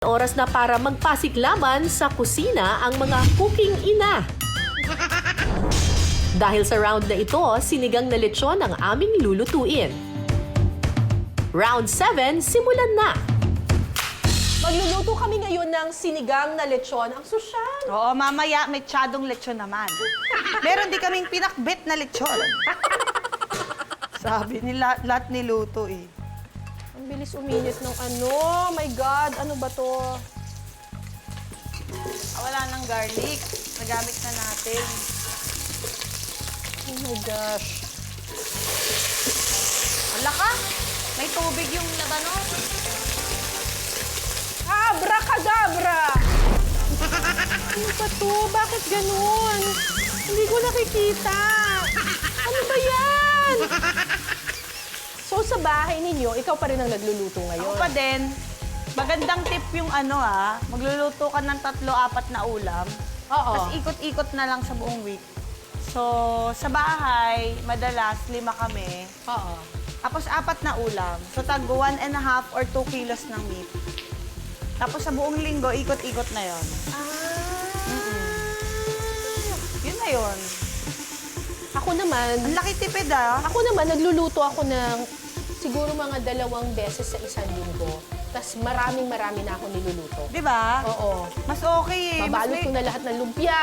Oras na para magpasiklaman sa kusina ang mga cooking ina. Dahil sa round na ito, sinigang na lechon ang aming lulutuin. Round 7, simulan na! Magluluto kami ngayon ng sinigang na lechon. Ang sosyal. Oo, mamaya may tsadong lechon naman. Meron di kaming pinakbit na lechon. Sabi nila, lahat niluto eh. Ang bilis uminit ng ano. My God, ano ba to? Wala ng garlic. Nagamit na natin. Oh my gosh. Wala ka? May tubig yung labanos. Abracadabra! Ano ba to? Bakit ganun? Hindi ko nakikita. Ano ba yan? So sa bahay ninyo, ikaw pa rin ang nagluluto ngayon? Ako pa din. Magandang tip yung magluluto ka ng 3-4 na ulam. Oo. Tapos ikot-ikot na lang sa buong week. So, sa bahay, madalas 5 kami. Oo. Tapos 4 na ulam. So, tag 1.5 or 2 kilos ng meat. Tapos sa buong linggo, ikot-ikot na yon. Yun na yun. Ako naman, Ang laki tipid ah. Ako naman, nagluluto ako ng siguro mga 2 beses sa isang linggo. Tapos maraming na ako niluluto. Di ba? Oo. Mas okay eh. Mabalot ko na lahat ng lumpia,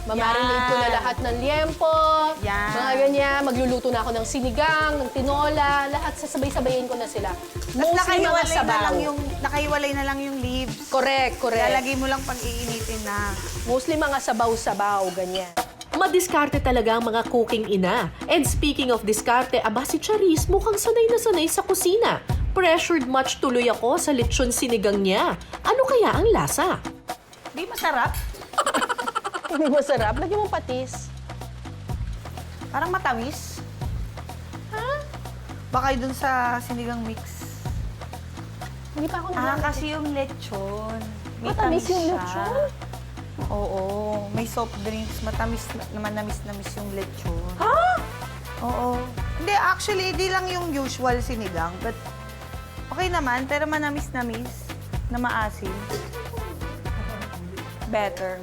mamarinate ko na Yan. lahat ng liempo, Yan. mga ganyan. Magluluto na ako ng sinigang, ng tinola, lahat sasabay-sabayin ko na sila. Tapos Mostly mga sabaw. nakahiwalay na lang yung leaves. Correct, correct. Lalagay mo lang pag iinitin na. Mostly mga sabaw-sabaw, ganyan. Madiskarte talaga ang mga cooking ina. And speaking of diskarte, aba si Charis mukhang sanay na sanay sa kusina. Pressured much tuloy ako sa lechon sinigang niya. Ano kaya ang lasa? Di masarap. Hindi masarap. Lagyan mo patis. Parang matamis. Ha? Baka dun sa sinigang mix. Hindi pa ako Kasi yung lechon. may Matamis tamis yung siya. lechon? Oo. May soft drinks. Matamis, manamis-namis yung lechon. Ha? Oo. Hindi, actually, di lang yung usual sinigang. But, okay naman. Pero manamis-namis. Na maasim. Better.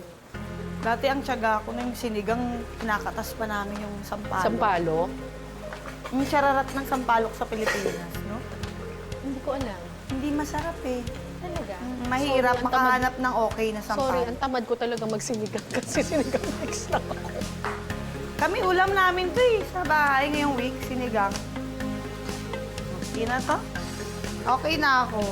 Dati ang tiyaga ko na yung sinigang, kinakatas pa namin yung sampalok. Sampalok? Yung sararat ng sampalok sa Pilipinas, no? Hindi ko alam. Hindi masarap eh. Talaga? Mahirap Sorry, ang makahanap ng okay na sampalok. Sorry, ang tamad ko talaga magsinigang kasi sinigang mix na ako. Kami ulam namin to eh, sa bahay ngayong week, sinigang. Okay na to? Okay na ako.